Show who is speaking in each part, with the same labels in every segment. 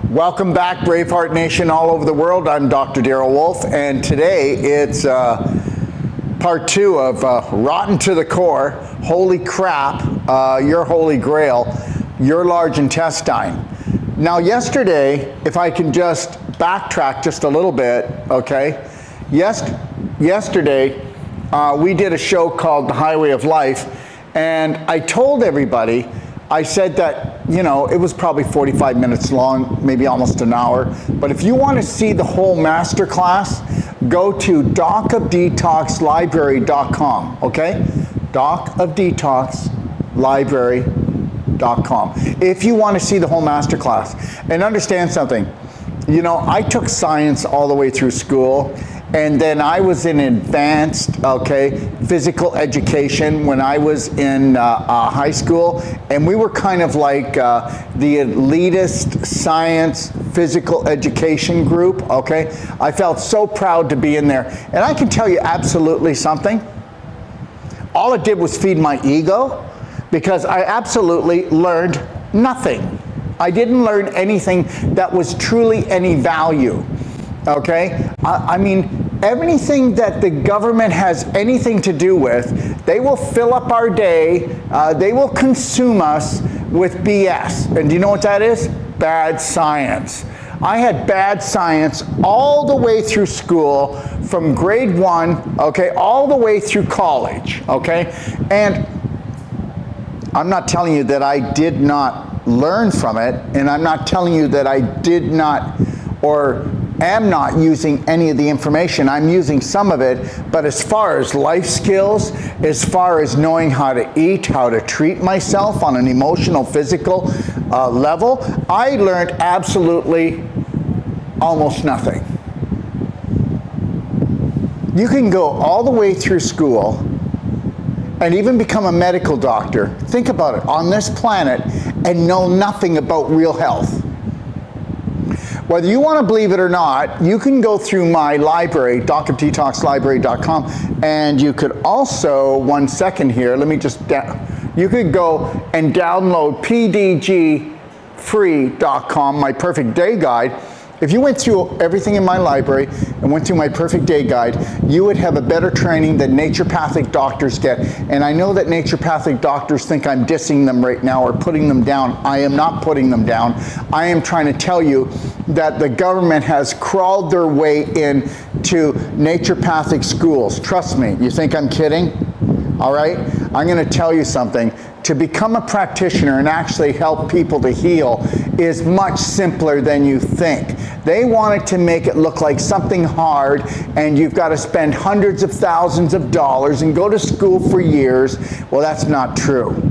Speaker 1: Welcome back, Braveheart Nation all over the world. I'm Dr. Darrell Wolfe, and today it's part 2 of Rotten to the Core, Holy Crap, Your Holy Grail, Your Large Intestine. Now yesterday, if I can just backtrack just a little bit, okay? Yesterday, we did a show called The Highway of Life, and I told everybody, I said that, you know, it was probably 45 minutes long, maybe almost an hour. But if you want to see the whole masterclass, go to docofdetoxlibrary.com, okay? docofdetoxlibrary.com. If you want to see the whole masterclass. And understand something, you know, I took science all the way through school. And then I was in advanced, physical education when I was in high school. And we were kind of like the elitist science physical education group, okay? I felt so proud to be in there. And I can tell you absolutely something. All it did was feed my ego because I absolutely learned nothing. I didn't learn anything that was truly any value. Okay, I mean, everything that the government has anything to do with, they will fill up our day, they will consume us with BS. And do you know what that is? Bad science. I had bad science all the way through school, from grade 1, okay, all the way through college, okay? And I'm not telling you that I did not learn from it, and I'm not telling you that I did not or am not using any of the information. I'm using some of it, but as far as life skills, as far as knowing how to eat, how to treat myself on an emotional, physical level, I learned absolutely almost nothing. You can go all the way through school and even become a medical doctor, think about it, on this planet, and know nothing about real health. Whether you want to believe it or not, you can go through my library, docofdetoxlibrary.com, and you could also, one second here, let me just, you could go and download pdgfree.com, my perfect day guide. If you went through everything in my library and went through my perfect day guide, you would have a better training than naturopathic doctors get. And I know that naturopathic doctors think I'm dissing them right now or putting them down. I am not putting them down. I am trying to tell you that the government has crawled their way into naturopathic schools. Trust me, you think I'm kidding? All right? I'm going to tell you something. To become a practitioner and actually help people to heal is much simpler than you think. They wanted to make it look like something hard, and you've got to spend hundreds of thousands of dollars and go to school for years. Well, that's not true.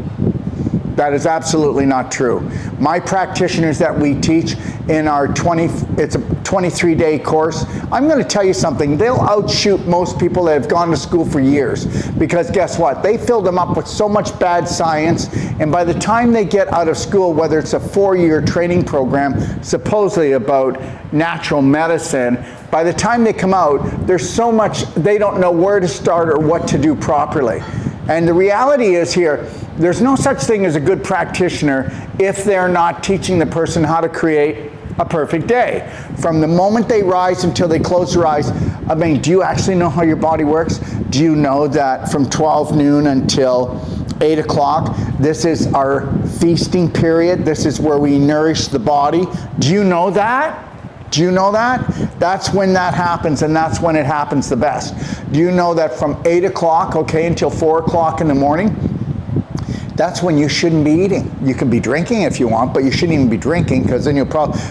Speaker 1: That is absolutely not true. My practitioners that we teach in our it's a 23-day course, I'm going to tell you something, they'll outshoot most people that have gone to school for years. Because guess what? They filled them up with so much bad science, and by the time they get out of school, whether it's a 4-year training program, supposedly about natural medicine, by the time they come out, there's so much, they don't know where to start or what to do properly. And the reality is here, there's no such thing as a good practitioner if they're not teaching the person how to create a perfect day. From the moment they rise until they close their eyes, I mean, do you actually know how your body works? Do you know that from 12 noon until 8 o'clock, this is our feasting period? This is where we nourish the body. Do you know that? Do you know that? That's when that happens, and that's when it happens the best. Do you know that from 8 o'clock, until 4 o'clock in the morning, that's when you shouldn't be eating. You can be drinking if you want, but you shouldn't even be drinking, because then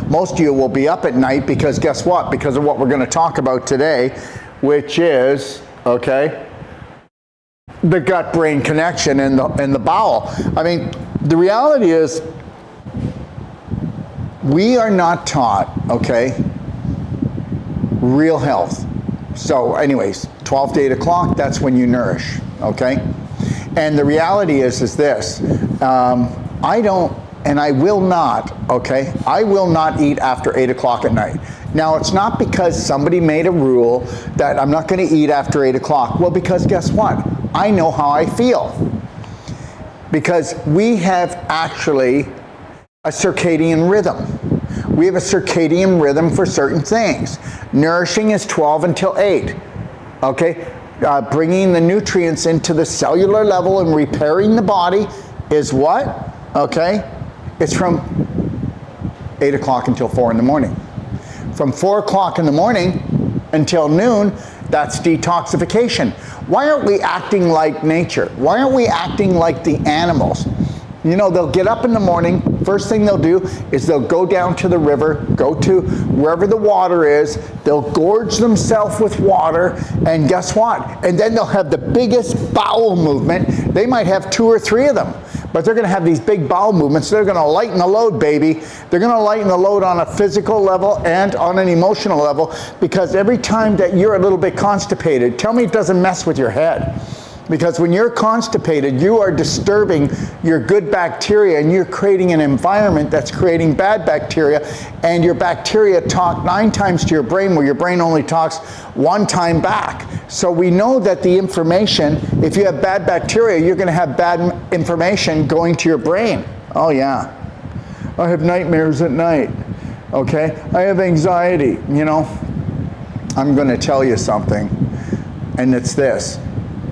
Speaker 1: most of you will be up at night, because guess what? Because of what we're going to talk about today, which is, the gut-brain connection and the bowel. I mean, the reality is, we are not taught, real health. So anyways, 12 to 8 o'clock, that's when you nourish, And the reality is this, I don't, and I will not, I will not eat after 8 o'clock at night. Now, it's not because somebody made a rule that I'm not going to eat after 8 o'clock. Well, because guess what? I know how I feel. Because we have actually a circadian rhythm. We have a circadian rhythm for certain things. Nourishing is 12 until 8. Okay? Bringing the nutrients into the cellular level and repairing the body is what? Okay? It's from 8 o'clock until 4 in the morning. From 4 o'clock in the morning until noon, that's detoxification. Why aren't we acting like nature? Why aren't we acting like the animals? You know, they'll get up in the morning, first thing they'll do is they'll go down to the river, go to wherever the water is, they'll gorge themselves with water, and guess what? And then they'll have the biggest bowel movement. They might have 2 or 3 of them, but they're gonna have these big bowel movements. They're gonna lighten the load, baby. They're gonna lighten the load on a physical level and on an emotional level, because every time that you're a little bit constipated, tell me it doesn't mess with your head. Because when you're constipated, you are disturbing your good bacteria and you're creating an environment that's creating bad bacteria, and your bacteria talk 9 times to your brain where your brain only talks 1 time back. So we know that the information, if you have bad bacteria, you're going to have bad information going to your brain. Oh yeah. I have nightmares at night. Okay? I have anxiety. You know, I'm going to tell you something, and it's this.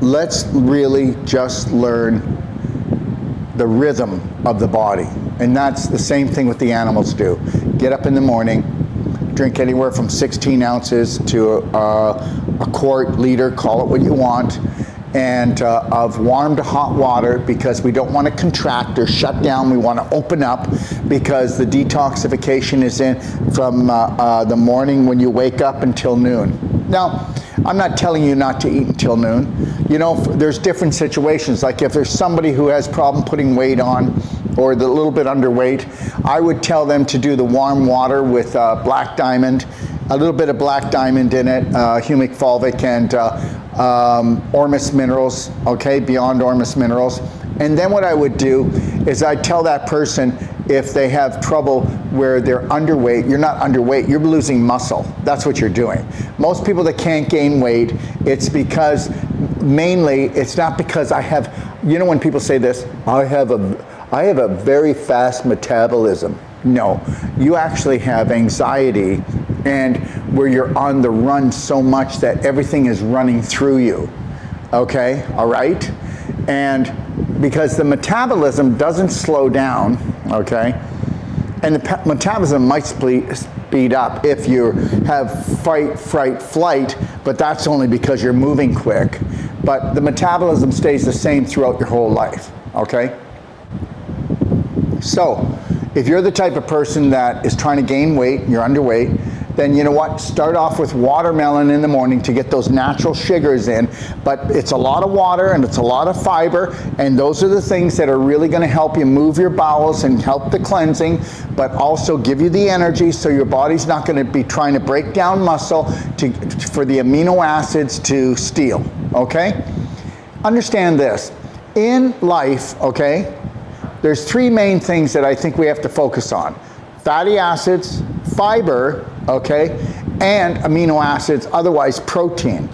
Speaker 1: Let's really just learn the rhythm of the body. And that's the same thing with the animals do. Get up in the morning, drink anywhere from 16 ounces to a quart, liter, call it what you want, and of warm to hot water, because we don't want to contract or shut down. We want to open up, because the detoxification is in from the morning when you wake up until noon. Now, I'm not telling you not to eat until noon. You know, there's different situations. Like if there's somebody who has problem putting weight on, or a little bit underweight, I would tell them to do the warm water with black diamond, a little bit of black diamond in it, humic fulvic, and Ormus minerals, okay, beyond Ormus minerals. And then what I would do is I'd tell that person, if they have trouble where they're underweight, you're not underweight, you're losing muscle. That's what you're doing. Most people that can't gain weight, it's because, mainly, it's not because I have, you know when people say this, I have a very fast metabolism. No, you actually have anxiety, and where you're on the run so much that everything is running through you. Okay, all right? And because the metabolism doesn't slow down, okay? And the metabolism might speed up if you have fight, fright, flight, but that's only because you're moving quick. But the metabolism stays the same throughout your whole life, okay? So, if you're the type of person that is trying to gain weight, you're underweight, then you know what? Start off with watermelon in the morning to get those natural sugars in. But it's a lot of water and it's a lot of fiber, and those are the things that are really going to help you move your bowels and help the cleansing, but also give you the energy so your body's not going to be trying to break down muscle for the amino acids to steal, okay? Understand this. In life, okay, there's 3 main things that I think we have to focus on. Fatty acids, fiber, okay, and amino acids, otherwise protein.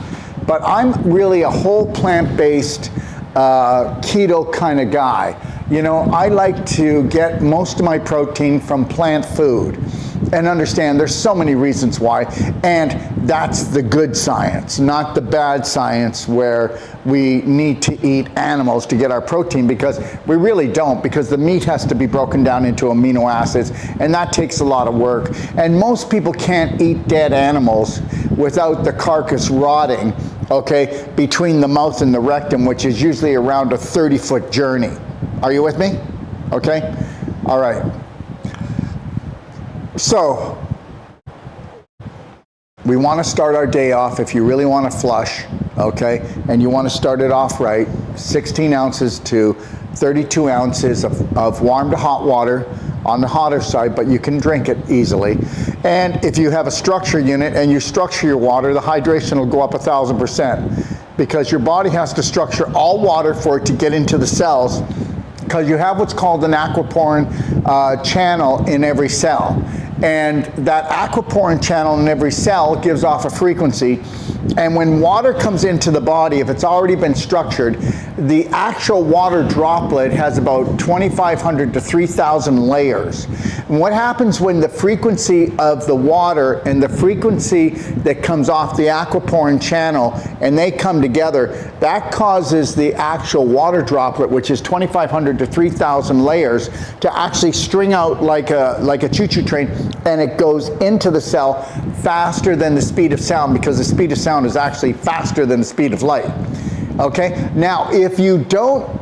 Speaker 1: But I'm really a whole plant-based keto kind of guy. You know, I like to get most of my protein from plant food. And understand there's so many reasons why, and that's the good science, not the bad science where we need to eat animals to get our protein, because we really don't, because the meat has to be broken down into amino acids, and that takes a lot of work. And most people can't eat dead animals without the carcass rotting, okay, between the mouth and the rectum, which is usually around a 30-foot journey. Are you with me? Okay? All right. So, we want to start our day off, if you really want to flush, okay, and you want to start it off right, 16 ounces to 32 ounces of warm to hot water on the hotter side, but you can drink it easily. And if you have a structure unit and you structure your water, the hydration will go up 1,000%, because your body has to structure all water for it to get into the cells, because you have what's called an aquaporin channel in every cell. And that aquaporin channel in every cell gives off a frequency, And when water comes into the body, if it's already been structured, the actual water droplet has about 2,500 to 3,000 layers. And what happens when the frequency of the water and the frequency that comes off the aquaporin channel, and they come together, that causes the actual water droplet, which is 2,500 to 3,000 layers, to actually string out like a choo-choo train, and it goes into the cell faster than the speed of sound, because the speed of sound is actually faster than the speed of light. Okay? Now, if you don't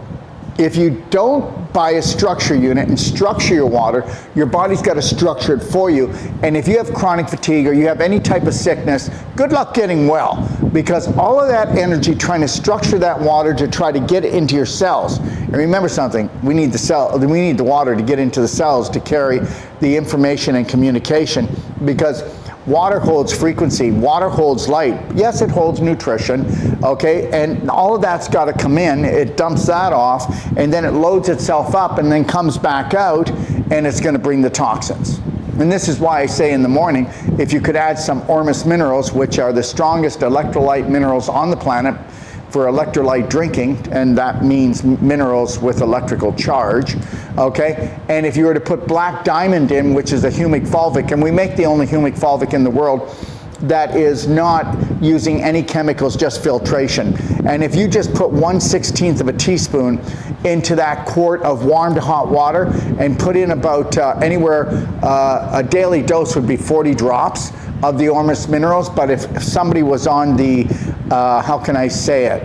Speaker 1: buy a structure unit and structure your water, your body's got to structure it for you. And if you have chronic fatigue or you have any type of sickness, good luck getting well, because all of that energy trying to structure that water to try to get it into your cells. And remember something, we need the water to get into the cells to carry the information and communication, because water holds frequency, water holds light. Yes, it holds nutrition, okay? And all of that's got to come in, it dumps that off, and then it loads itself up and then comes back out, and it's going to bring the toxins. And this is why I say in the morning, if you could add some Ormus minerals, which are the strongest electrolyte minerals on the planet, for electrolyte drinking, and that means minerals with electrical charge, okay? And if you were to put black diamond in, which is a humic fulvic, and we make the only humic fulvic in the world that is not using any chemicals, just filtration. And if you just put 1/16 of a teaspoon into that quart of warm to hot water and put in about anywhere, a daily dose would be 40 drops of the Ormus minerals. But if somebody was on the, how can I say it,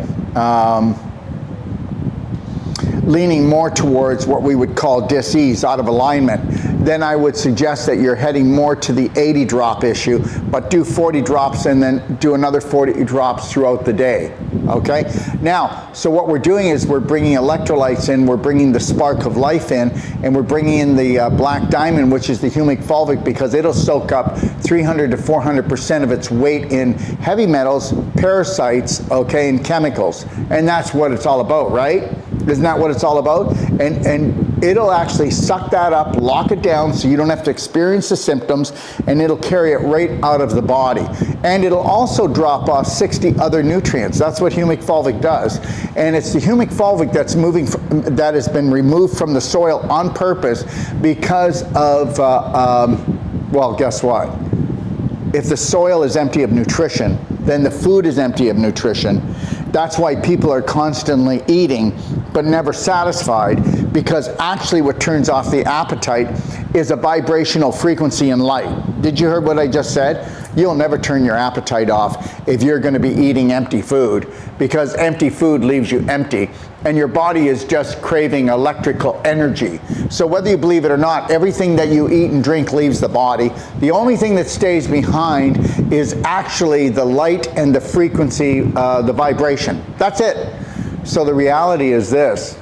Speaker 1: leaning more towards what we would call dis-ease, out of alignment, then I would suggest that you're heading more to the 80 drop issue, but do 40 drops and then do another 40 drops throughout the day, okay? Now, so what we're doing is we're bringing electrolytes in, we're bringing the spark of life in, and we're bringing in the black diamond, which is the humic fulvic, because it'll soak up 300 to 400% of its weight in heavy metals, parasites, okay, and chemicals. And that's what it's all about, right? Isn't that what it's all about? And it'll actually suck that up, lock it down so you don't have to experience the symptoms, and it'll carry it right out of the body. And it'll also drop off 60 other nutrients. That's what humic fulvic does. And it's the humic fulvic that's that has been removed from the soil on purpose because of, well, guess what? If the soil is empty of nutrition, then the food is empty of nutrition. That's why people are constantly eating but never satisfied, because actually what turns off the appetite is a vibrational frequency in light. Did you hear what I just said? You'll never turn your appetite off if you're going to be eating empty food, because empty food leaves you empty, and your body is just craving electrical energy. So whether you believe it or not, everything that you eat and drink leaves the body. The only thing that stays behind is actually the light and the frequency, the vibration. That's it. So the reality is this: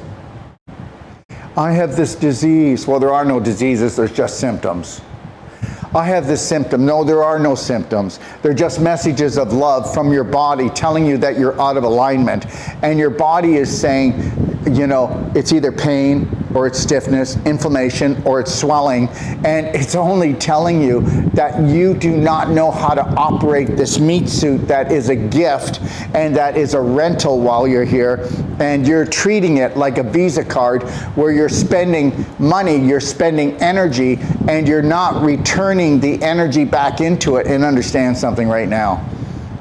Speaker 1: I have this disease. Well, there are no diseases, there's just symptoms. I have this symptom. No, there are no symptoms. They're just messages of love from your body telling you that you're out of alignment. And your body is saying, you know, it's either pain or it's stiffness, inflammation, or it's swelling. And it's only telling you that you do not know how to operate this meat suit that is a gift and that is a rental while you're here. And you're treating it like a Visa card where you're spending money, you're spending energy, and you're not returning the energy back into it. And understand something right now,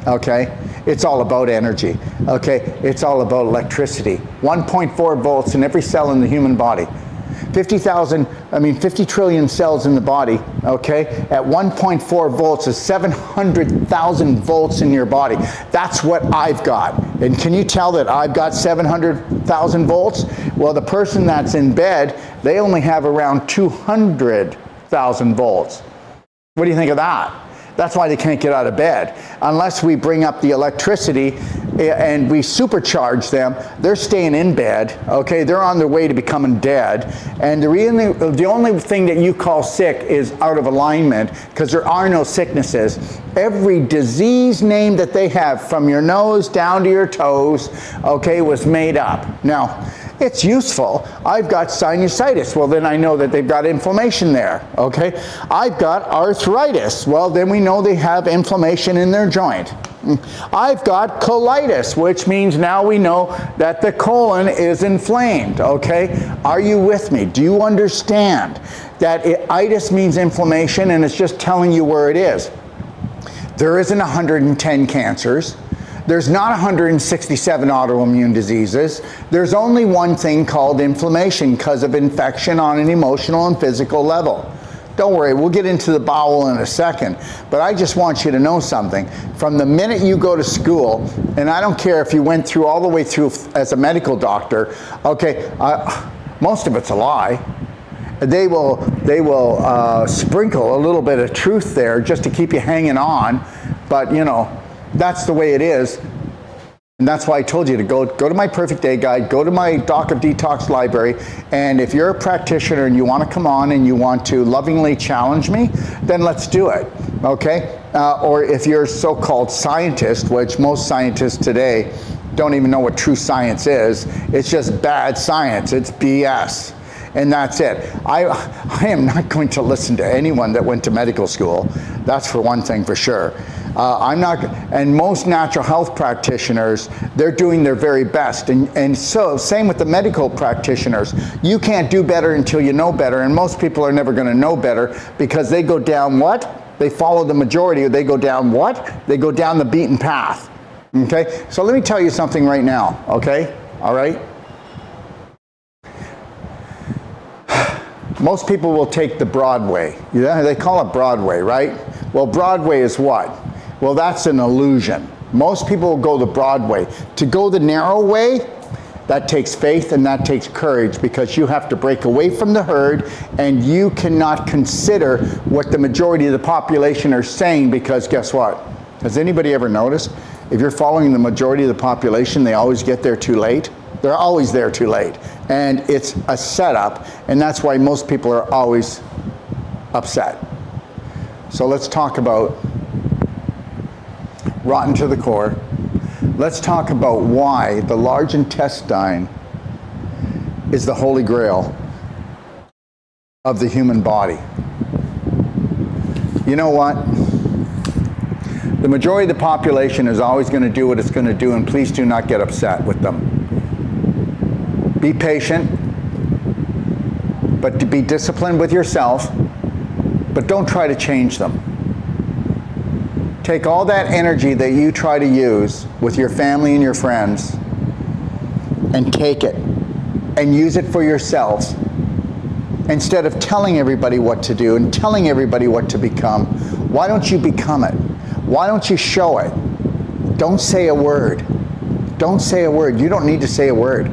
Speaker 1: okay? It's all about energy, okay? It's all about electricity. 1.4 volts in every cell in the human body. 50 trillion cells in the body, okay? At 1.4 volts is 700,000 volts in your body. That's what I've got. And can you tell that I've got 700,000 volts? Well, the person that's in bed, they only have around 200,000 volts. What do you think of that? That's why they can't get out of bed. Unless we bring up the electricity and we supercharge them, they're staying in bed, okay? They're on their way to becoming dead. And the only thing that you call sick is out of alignment, because there are no sicknesses. Every disease name that they have, from your nose down to your toes, okay, was made up. Now, It's useful. I've got sinusitis. Well, then I know that they've got inflammation there, okay? I've got arthritis. Well, then we know they have inflammation in their joint. I've got colitis, which means now we know that the colon is inflamed, okay? Are you with me? Do you understand that itis means inflammation and it's just telling you where it is? There isn't 110 cancers. There's not 167 autoimmune diseases. There's only one thing called inflammation because of infection on an emotional and physical level. Don't worry, we'll get into the bowel in a second, but I just want you to know something. From the minute you go to school, and I don't care if you went through all the way through as a medical doctor, okay, most of it's a lie. They will sprinkle a little bit of truth there just to keep you hanging on, but you know, that's the way it is. And that's why I told you to go to my Perfect Day Guide, go to my Doc of Detox library, and if you're a practitioner and you want to come on and you want to lovingly challenge me, then let's do it, okay? Or if you're a so-called scientist, which most scientists today don't even know what true science is, it's just bad science, it's BS. And that's it. I am not going to listen to anyone that went to medical school. That's for one thing for sure. I'm not, and most natural health practitioners, they're doing their very best. And so, same with the medical practitioners. You can't do better until you know better, and most people are never going to know better because they go down what? They follow the majority, or they go down what? They go down the beaten path. Okay? So let me tell you something right now, okay? All right? Most people will take the Broadway. Yeah, they call it Broadway, right? Well, Broadway is what? Well, that's an illusion. Most people will go the Broadway. To go the narrow way, that takes faith and that takes courage because you have to break away from the herd and you cannot consider what the majority of the population are saying because guess what? Has anybody ever noticed? If you're following the majority of the population, they always get there too late. They're always there too late. And it's a setup, and that's why most people are always upset. So let's talk about rotten to the core. Let's talk about why the large intestine is the holy grail of the human body. You know what? The majority of the population is always going to do what it's going to do, and please do not get upset with them. Be patient, but to be disciplined with yourself, but don't try to change them. Take all that energy that you try to use with your family and your friends and take it and use it for yourself instead of telling everybody what to do and telling everybody what to become. Why don't you become it? Why don't you show it? Don't say a word. Don't say a word. You don't need to say a word.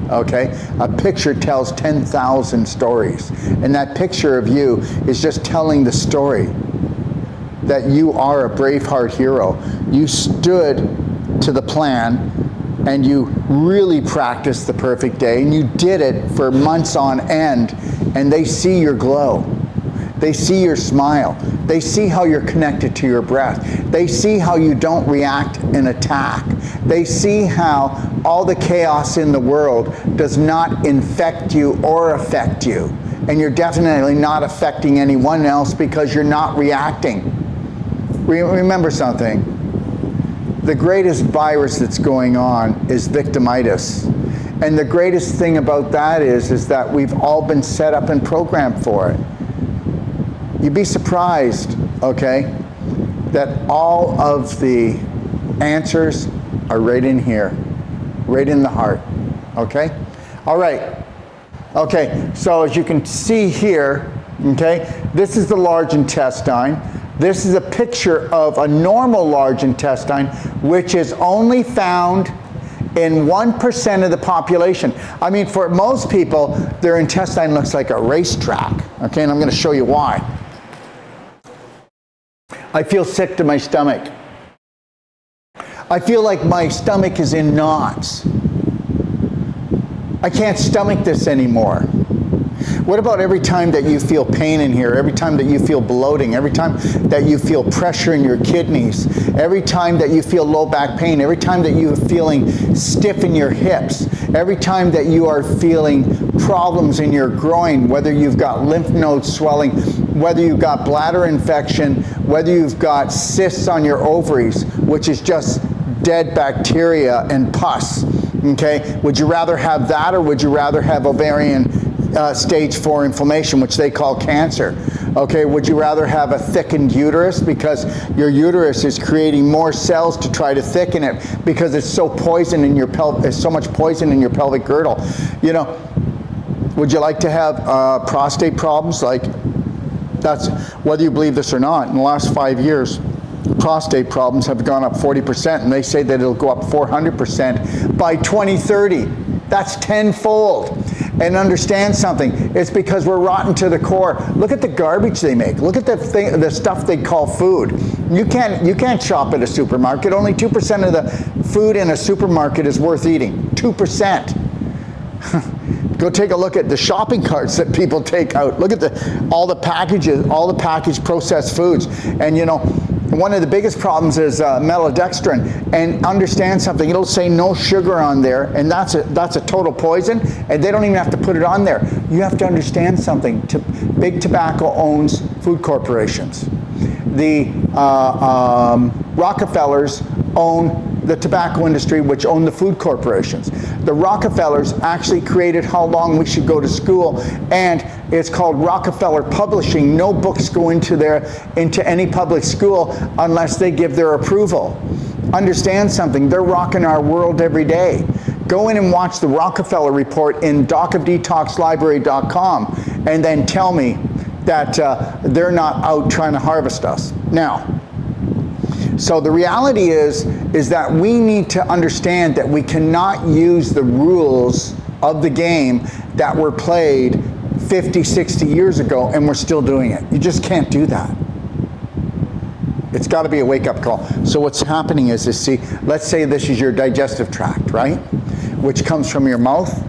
Speaker 1: Okay? A picture tells 10,000 stories. And that picture of you is just telling the story that you are a Braveheart hero. You stood to the plan and you really practiced the perfect day and you did it for months on end and they see your glow. They see your smile. They see how you're connected to your breath. They see how you don't react and attack. They see how all the chaos in the world does not infect you or affect you. And you're definitely not affecting anyone else because you're not reacting. Remember something. The greatest virus that's going on is victimitis. And the greatest thing about that is that we've all been set up and programmed for it. You'd be surprised, okay, that all of the answers are right in here, right in the heart, okay? All right, okay, so as you can see here, okay, this is the large intestine. This is a picture of a normal large intestine, which is only found in 1% of the population. I mean, for most people, their intestine looks like a racetrack, okay, and I'm gonna show you why. I feel sick to my stomach. I feel like my stomach is in knots. I can't stomach this anymore. What about every time that you feel pain in here, every time that you feel bloating, every time that you feel pressure in your kidneys, every time that you feel low back pain, every time that you are feeling stiff in your hips, every time that you are feeling problems in your groin, whether you've got lymph node swelling, whether you've got bladder infection, whether you've got cysts on your ovaries, which is just dead bacteria and pus, okay? Would you rather have that, or would you rather have ovarian stage 4 inflammation, which they call cancer? Okay, would you rather have a thickened uterus because your uterus is creating more cells to try to thicken it because it's so poison in your there's so much poison in your pelvic girdle? You know, would you like to have prostate problems? Like, that's, whether you believe this or not, in the last 5 years, prostate problems have gone up 40%, and they say that it'll go up 400% by 2030. That's tenfold. And understand something, it's because we're rotten to the core. Look at the garbage they make. Look at the stuff they call food. You can't shop at a supermarket. Only 2% of the food in a supermarket is worth eating. 2%. Go take a look at the shopping carts that people take out. Look at all the packages, all the packaged processed foods. And you know, one of the biggest problems is maltodextrin. And understand something, it'll say no sugar on there, and that's a total poison, and they don't even have to put it on there. You have to understand something. Big Tobacco owns food corporations. The Rockefellers own the tobacco industry, which own the food corporations. The Rockefellers actually created how long we should go to school, and it's called Rockefeller Publishing. No books go into any public school unless they give their approval. Understand something, they're rocking our world every day. Go in and watch the Rockefeller Report in docofdetoxlibrary.com, and then tell me that they're not out trying to harvest us. Now, so the reality is that we need to understand that we cannot use the rules of the game that were played 50, 60 years ago, and we're still doing it. You just can't do that. It's got to be a wake-up call. So what's happening is, see, let's say this is your digestive tract, right? Which comes from your mouth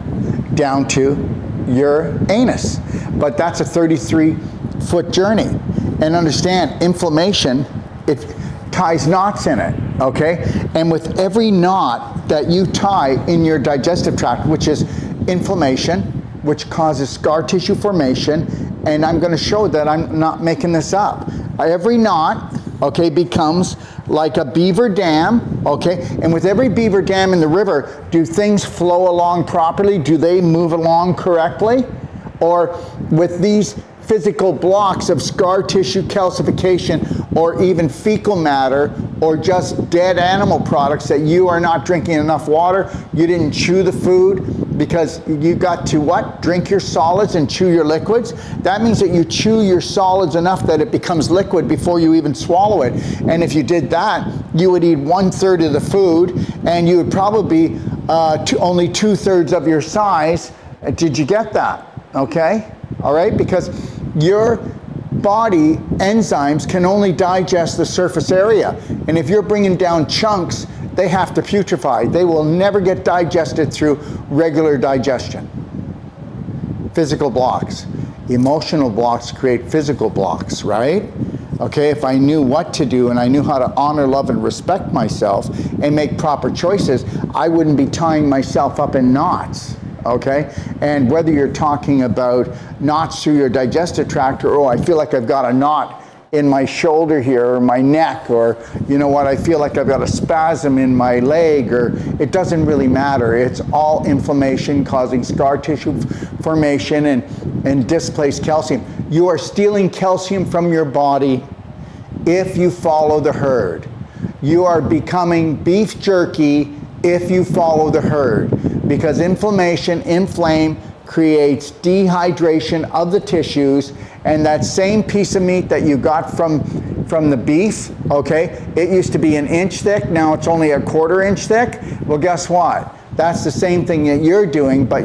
Speaker 1: down to your anus. But that's a 33-foot journey. And understand, inflammation, it ties knots in it, okay? And with every knot that you tie in your digestive tract, which is inflammation, which causes scar tissue formation, and I'm going to show that I'm not making this up. Every knot, okay, becomes like a beaver dam, okay? And with every beaver dam in the river, do things flow along properly? Do they move along correctly? Or with these physical blocks of scar tissue calcification, or even fecal matter, or just dead animal products that you are not drinking enough water, you didn't chew the food because you got to what? Drink your solids and chew your liquids. That means that you chew your solids enough that it becomes liquid before you even swallow it. And if you did that, you would eat 1/3 of the food, and you would probably be only 2/3 of your size. Did you get that? Okay? All right? Because your body enzymes can only digest the surface area. And if you're bringing down chunks, they have to putrefy. They will never get digested through regular digestion. Physical blocks. Emotional blocks create physical blocks, right? Okay, if I knew what to do and I knew how to honor, love, and respect myself and make proper choices, I wouldn't be tying myself up in knots. Okay, and whether you're talking about knots through your digestive tract, or, oh, I feel like I've got a knot in my shoulder here, or my neck, or, you know what, I feel like I've got a spasm in my leg, or it doesn't really matter. It's all inflammation causing scar tissue formation and displaced calcium. You are stealing calcium from your body if you follow the herd. You are becoming beef jerky if you follow the herd. Because inflame creates dehydration of the tissues, and that same piece of meat that you got from the beef, okay, it used to be 1 inch thick, now it's only 1/4 inch thick. Well, guess what? That's the same thing that you're doing, but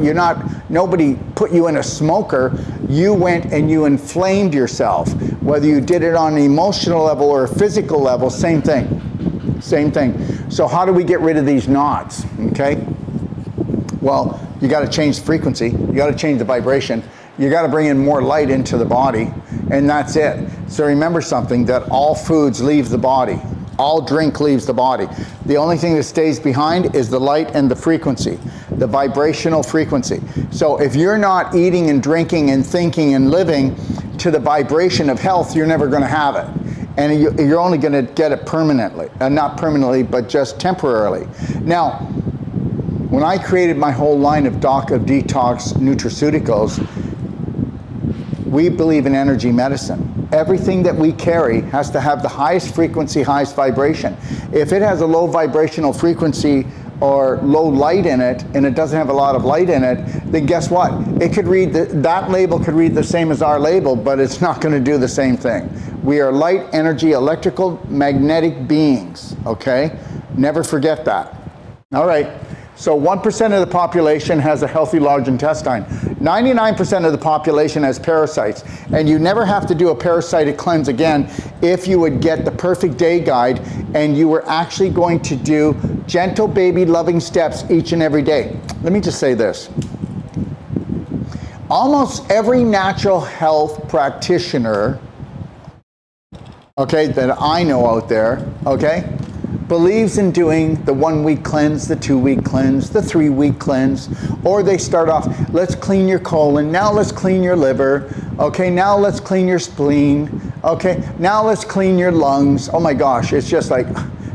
Speaker 1: nobody put you in a smoker. You went and you inflamed yourself. Whether you did it on an emotional level or a physical level, same thing. Same thing. So how do we get rid of these knots, okay? Well, you got to change the frequency. You got to change the vibration. You got to bring in more light into the body, and that's it. So remember something, that all foods leave the body. All drink leaves the body. The only thing that stays behind is the light and the frequency, the vibrational frequency. So if you're not eating and drinking and thinking and living to the vibration of health, you're never going to have it. And you're only going to get it permanently. Not permanently, but just temporarily. Now, when I created my whole line of detox nutraceuticals, we believe in energy medicine. Everything that we carry has to have the highest frequency, highest vibration. If it has a low vibrational frequency or low light in it, and it doesn't have a lot of light in it, then guess what? It could read, that label could read the same as our label, but it's not going to do the same thing. We are light, energy, electrical, magnetic beings, okay? Never forget that. All right. So 1% of the population has a healthy large intestine. 99% of the population has parasites. And you never have to do a parasitic cleanse again if you would get the perfect day guide and you were actually going to do gentle baby loving steps each and every day. Let me just say this. Almost every natural health practitioner, okay, that I know out there, okay, believes in doing the 1 week cleanse, the 2 week cleanse, the 3 week cleanse, or they start off, let's clean your colon, now let's clean your liver, okay, now let's clean your spleen, okay, now let's clean your lungs. Oh my gosh, it's just like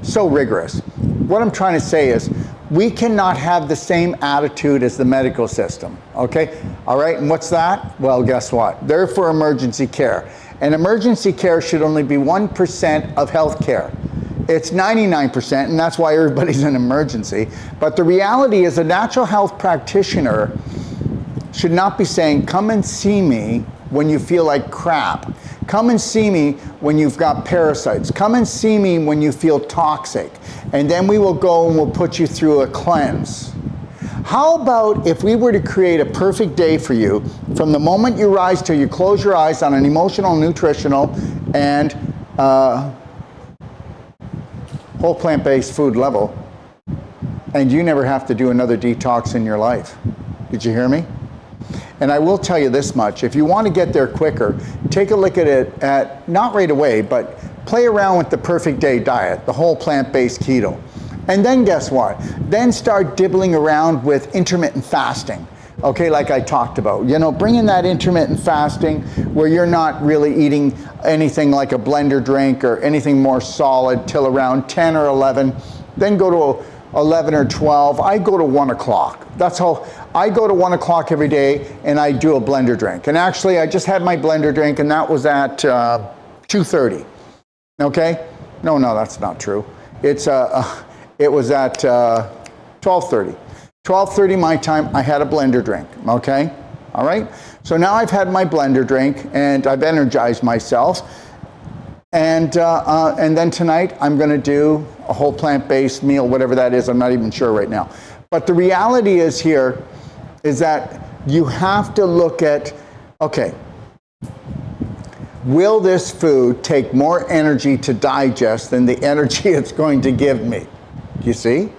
Speaker 1: so rigorous. What I'm trying to say is, we cannot have the same attitude as the medical system, okay? All right, and what's that? Well, guess what? They're for emergency care. And emergency care should only be 1% of health care. It's 99%, and that's why everybody's in emergency. But the reality is a natural health practitioner should not be saying, come and see me when you feel like crap. Come and see me when you've got parasites. Come and see me when you feel toxic. And then we will go and we'll put you through a cleanse. How about if we were to create a perfect day for you from the moment you rise till you close your eyes on an emotional, nutritional, and whole plant-based food level, and you never have to do another detox in your life. Did you hear me? And I will tell you this much, if you want to get there quicker, take a look at it not right away, but play around with the perfect day diet, the whole plant-based keto. And then guess what? Then start dibbling around with intermittent fasting. Okay, like I talked about, you know, bring in that intermittent fasting where you're not really eating anything like a blender drink or anything more solid till around 10 or 11, then go to 11 or 12. I go to 1 o'clock. That's how I go to 1 o'clock every day, and I do a blender drink. And actually, I just had my blender drink, and that was at 2:30. Okay? No, that's not true. It was at 12:30. 12:30 my time, I had a blender drink, okay? All right? So now I've had my blender drink, and I've energized myself. And then tonight, I'm going to do a whole plant-based meal, whatever that is. I'm not even sure right now. But the reality is here is that you have to look at, okay, will this food take more energy to digest than the energy it's going to give me? Do you see?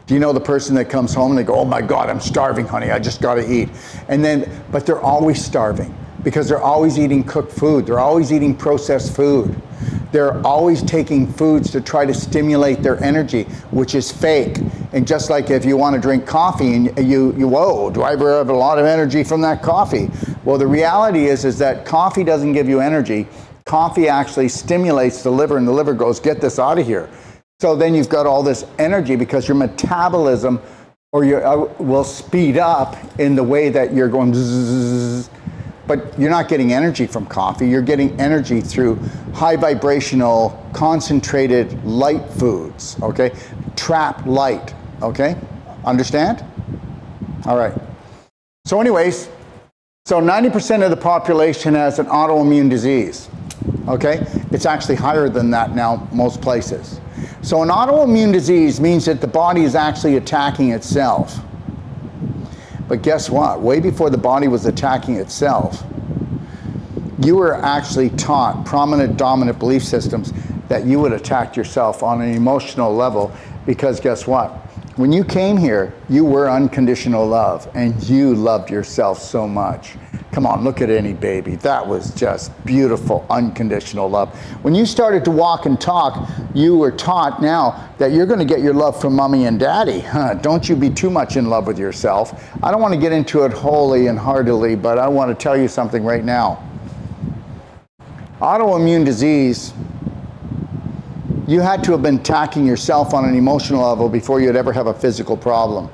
Speaker 1: Do you know the person that comes home and they go, oh my God, I'm starving, honey, I just got to eat. And then, but they're always starving because they're always eating cooked food. They're always eating processed food. They're always taking foods to try to stimulate their energy, which is fake. And just like if you want to drink coffee and you whoa, do I ever have a lot of energy from that coffee? Well, the reality is that coffee doesn't give you energy. Coffee actually stimulates the liver, and the liver goes, get this out of here. So then you've got all this energy because your metabolism will speed up in the way that you're going zzz, but you're not getting energy from coffee. You're getting energy through high vibrational, concentrated light foods, okay? Trap light, okay? Understand? All right. So anyways, so 90% of the population has an autoimmune disease, okay? It's actually higher than that now, most places. So an autoimmune disease means that the body is actually attacking itself. But guess what? Way before the body was attacking itself, you were actually taught prominent dominant belief systems that you would attack yourself on an emotional level, because guess what? When you came here, you were unconditional love and you loved yourself so much. Come on, look at any baby. That was just beautiful, unconditional love. When you started to walk and talk, you were taught now that you're going to get your love from mommy and daddy. Don't you be too much in love with yourself. I don't want to get into it wholly and heartily, but I want to tell you something right now. Autoimmune disease, you had to have been attacking yourself on an emotional level before you'd ever have a physical problem.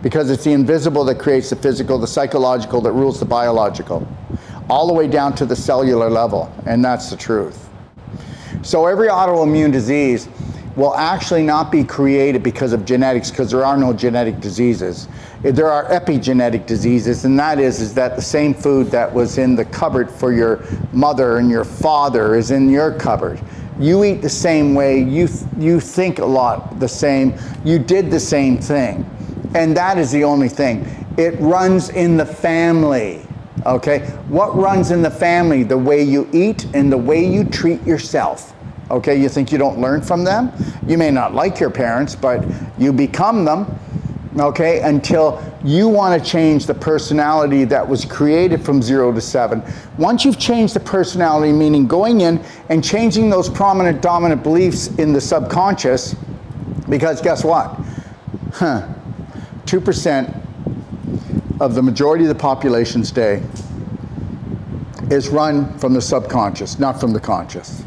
Speaker 1: Because it's the invisible that creates the physical, the psychological that rules the biological, all the way down to the cellular level, and that's the truth. So every autoimmune disease will actually not be created because of genetics, because there are no genetic diseases. There are epigenetic diseases, and that is that the same food that was in the cupboard for your mother and your father is in your cupboard. You eat the same way, you think a lot the same, you did the same thing. And that is the only thing. It runs in the family, okay? What runs in the family? The way you eat and the way you treat yourself, okay? You think you don't learn from them? You may not like your parents, but you become them, okay? Until you want to change the personality that was created from 0 to 7. Once you've changed the personality, meaning going in and changing those prominent dominant beliefs in the subconscious, because guess what? 2% of the majority of the population's day is run from the subconscious, not from the conscious.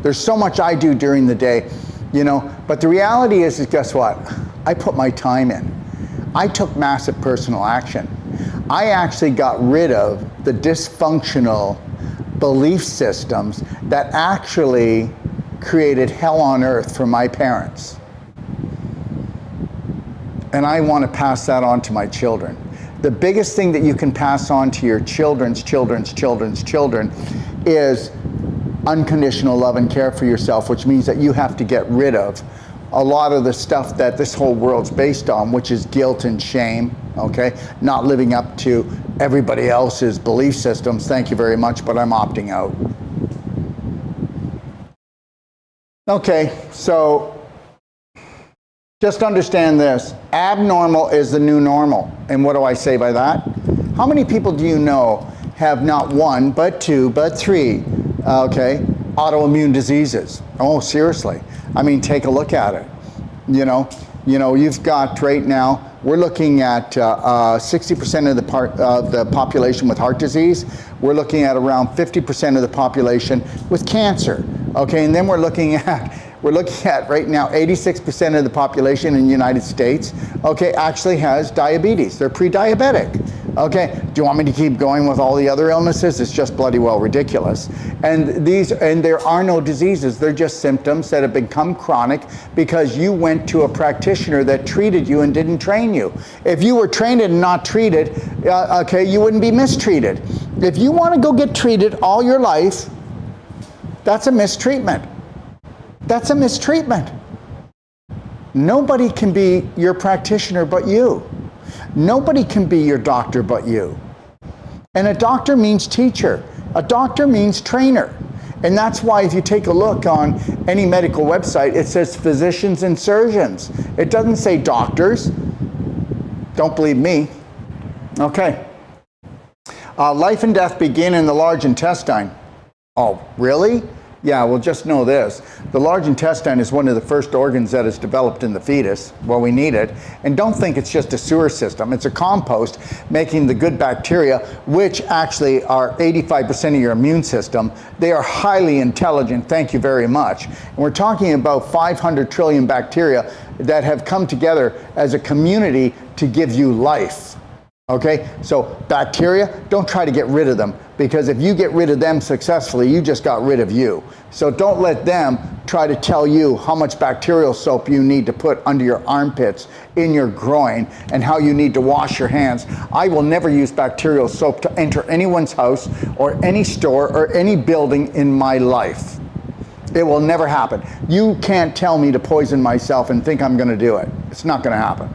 Speaker 1: There's so much I do during the day, you know, but the reality is guess what? I put my time in. I took massive personal action. I actually got rid of the dysfunctional belief systems that actually created hell on earth for my parents. And I want to pass that on to my children. The biggest thing that you can pass on to your children's children is unconditional love and care for yourself, which means that you have to get rid of a lot of the stuff that this whole world's based on, which is guilt and shame, okay? Not living up to everybody else's belief systems. Thank you very much, but I'm opting out. Okay, so just understand this. Abnormal is the new normal. And what do I say by that? How many people do you know have not one, but two, but three, okay, autoimmune diseases? Oh, seriously. I mean, take a look at it. You know, you've got right now, we're looking at 60% of the population with heart disease. We're looking at around 50% of the population with cancer. Okay, and then we're looking at right now 86% of the population in the United States, okay, actually has diabetes. They're pre-diabetic. Okay, do you want me to keep going with all the other illnesses? It's just bloody well ridiculous. And there are no diseases. They're just symptoms that have become chronic because you went to a practitioner that treated you and didn't train you. If you were trained and not treated, okay, you wouldn't be mistreated. If you want to go get treated all your life, that's a mistreatment. That's a mistreatment. Nobody can be your practitioner but you. Nobody can be your doctor but you. And a doctor means teacher. A doctor means trainer. And that's why if you take a look on any medical website, it says physicians and surgeons. It doesn't say doctors. Don't believe me. Okay. Life and death begin in the large intestine. Oh, really? Yeah, well, just know this. The large intestine is one of the first organs that is developed in the fetus. Well, we need it. And don't think it's just a sewer system. It's a compost making the good bacteria, which actually are 85% of your immune system. They are highly intelligent, thank you very much. And we're talking about 500 trillion bacteria that have come together as a community to give you life. Okay, so bacteria, don't try to get rid of them, because if you get rid of them successfully, you just got rid of you. So don't let them try to tell you how much bacterial soap you need to put under your armpits, in your groin, and how you need to wash your hands. I will never use bacterial soap to enter anyone's house or any store or any building in my life. It will never happen. You can't tell me to poison myself and think I'm going to do it. It's not going to happen.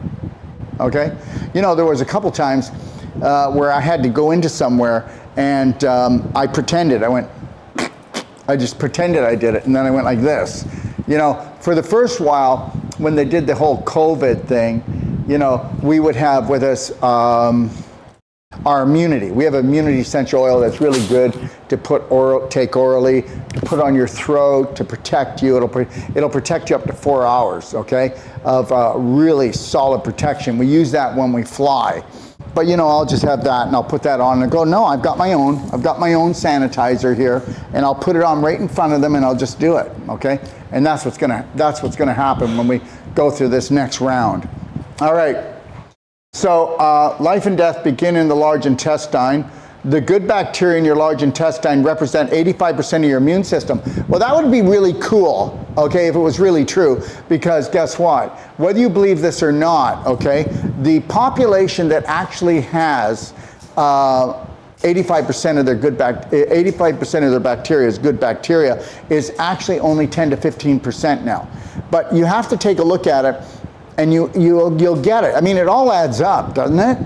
Speaker 1: Okay? You know, there was a couple times where I had to go into somewhere and I pretended. I just pretended I did it, and then I went like this. You know, for the first while, when they did the whole COVID thing, you know, we would have with us our immunity. We have immunity essential oil that's really good to take orally, to put on your throat, to protect you. It'll protect you up to 4 hours, okay, of really solid protection. We use that when we fly. But you know, I'll just have that and I'll put that on and go, no, I've got my own sanitizer here, and I'll put it on right in front of them and I'll just do it, okay? And that's what's gonna happen when we go through this next round. All right. So life and death begin in the large intestine. The good bacteria in your large intestine represent 85% of your immune system. Well, that would be really cool, okay, if it was really true, because guess what? Whether you believe this or not, okay, the population that actually has 85% of their 85% of their bacteria is good bacteria is actually only 10 to 15% now. But you have to take a look at it, and you'll get it. I mean, it all adds up, doesn't it?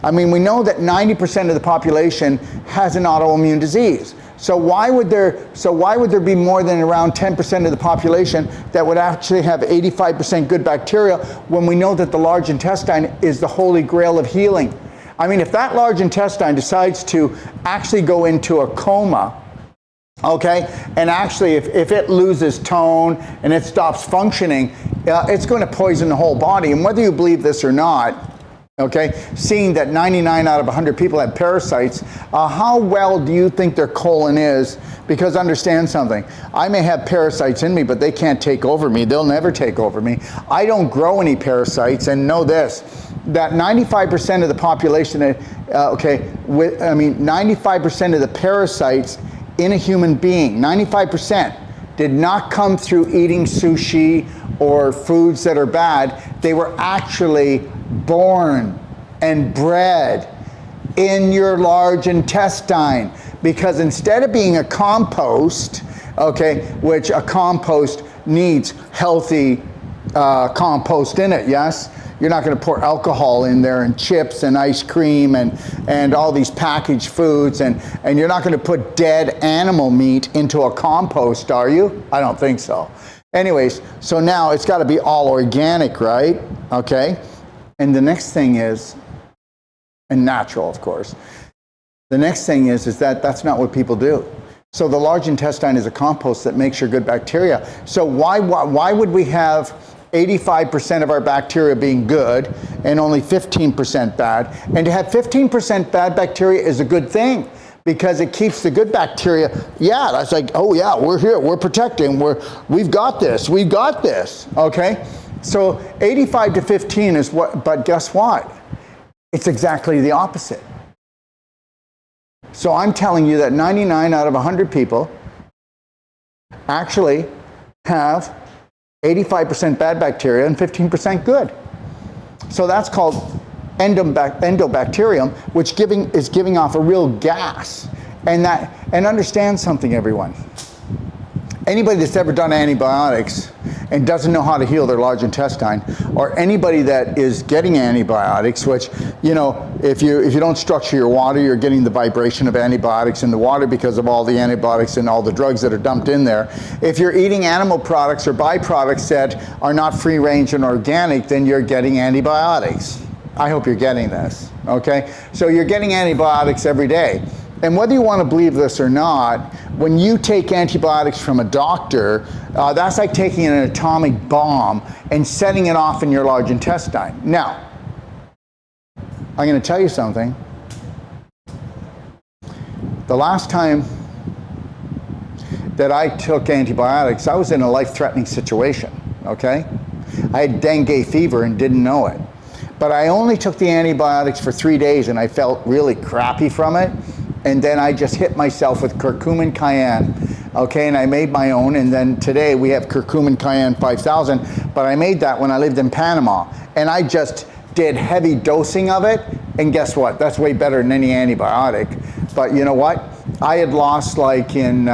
Speaker 1: I mean, we know that 90% of the population has an autoimmune disease. So why would there be more than around 10% of the population that would actually have 85% good bacteria when we know that the large intestine is the holy grail of healing? I mean, if that large intestine decides to actually go into a coma, okay, and actually if it loses tone and it stops functioning, it's going to poison the whole body. And whether you believe this or not, okay, seeing that 99 out of 100 people have parasites, how well do you think their colon is? Because understand something, I may have parasites in me, but they can't take over me. They'll never take over me. I don't grow any parasites, and know this, that 95% of the population, 95% of the parasites in a human being, 95%, did not come through eating sushi or foods that are bad. They were actually born and bred in your large intestine, because instead of being a compost, okay, which a compost needs healthy compost in it, yes? You're not going to pour alcohol in there and chips and ice cream and all these packaged foods, and you're not going to put dead animal meat into a compost, are you? I don't think so. Anyways, so now it's got to be all organic, right? Okay. And the next thing is, and natural, of course. The next thing is that that's not what people do. So the large intestine is a compost that makes your good bacteria. So why would we have 85% of our bacteria being good and only 15% bad? And to have 15% bad bacteria is a good thing, because it keeps the good bacteria, yeah, that's like, oh yeah, we're here, we're protecting, we've got this, okay? So 85 to 15 is what, but guess what? It's exactly the opposite. So I'm telling you that 99 out of 100 people actually have 85% bad bacteria and 15% good. So that's called endobacterium, which is giving off a real gas. And understand something, everyone. Anybody that's ever done antibiotics and doesn't know how to heal their large intestine, or anybody that is getting antibiotics, which, you know, if you don't structure your water, you're getting the vibration of antibiotics in the water because of all the antibiotics and all the drugs that are dumped in there. If you're eating animal products or byproducts that are not free range and organic, then you're getting antibiotics. I hope you're getting this, okay? So you're getting antibiotics every day. And whether you want to believe this or not, when you take antibiotics from a doctor, that's like taking an atomic bomb and setting it off in your large intestine. Now, I'm going to tell you something. The last time that I took antibiotics, I was in a life-threatening situation, okay? I had dengue fever and didn't know it. But I only took the antibiotics for 3 days and I felt really crappy from it. And then I just hit myself with curcumin cayenne, okay, and I made my own. And then today we have curcumin cayenne 5000, but I made that when I lived in Panama. And I just did heavy dosing of it, and guess what? That's way better than any antibiotic. But you know what? I had lost, like in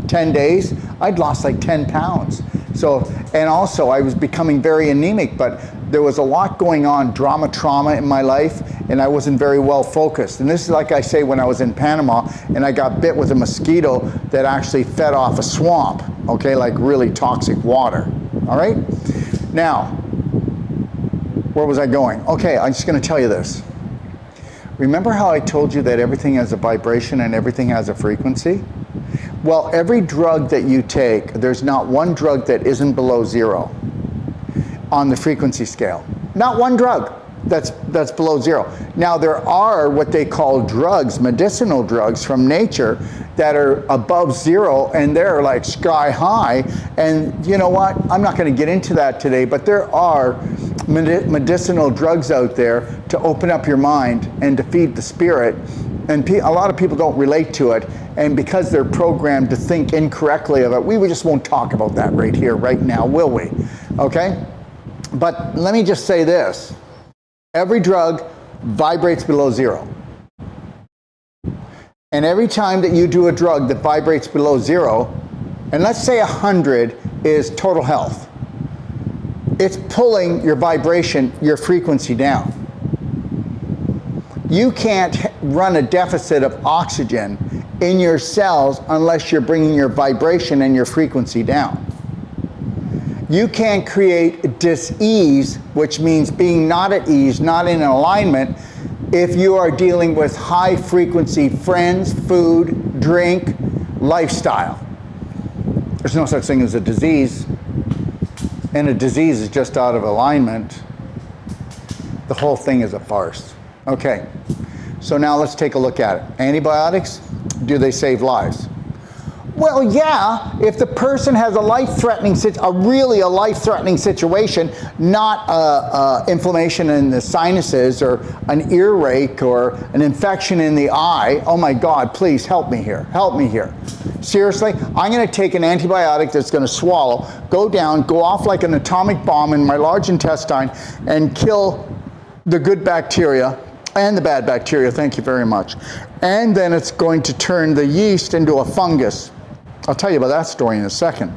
Speaker 1: 10 days, I'd lost like 10 pounds. So, and also I was becoming very anemic, but there was a lot going on, trauma in my life, and I wasn't very well focused. And this is like I say, when I was in Panama and I got bit with a mosquito that actually fed off a swamp, okay, like really toxic water, all right? Now, where was I going? Okay, I'm just gonna tell you this. Remember how I told you that everything has a vibration and everything has a frequency? Well, every drug that you take, there's not one drug that isn't below 0 on the frequency scale. Not one drug that's below 0. Now, there are what they call drugs, medicinal drugs from nature, that are above 0, and they're like sky high. And you know what? I'm not going to get into that today, but there are medicinal drugs out there to open up your mind and to feed the spirit. And a lot of people don't relate to it, and because they're programmed to think incorrectly of it, we just won't talk about that right here, right now, will we? Okay? But let me just say this. Every drug vibrates below 0. And every time that you do a drug that vibrates below 0, and let's say 100 is total health, it's pulling your vibration, your frequency down. You can't run a deficit of oxygen in your cells unless you're bringing your vibration and your frequency down. You can't create dis-ease, which means being not at ease, not in alignment, if you are dealing with high frequency friends, food, drink, lifestyle. There's no such thing as a disease, and a disease is just out of alignment. The whole thing is a farce. Okay, so now let's take a look at it. Antibiotics, do they save lives? Well, yeah, if the person has a life-threatening, really a life-threatening situation, not inflammation in the sinuses or an earache or an infection in the eye. Oh my God, please help me here. Help me here. Seriously, I'm going to take an antibiotic that's going to swallow, go down, go off like an atomic bomb in my large intestine, and kill the good bacteria and the bad bacteria, thank you very much. And then it's going to turn the yeast into a fungus. I'll tell you about that story in a second.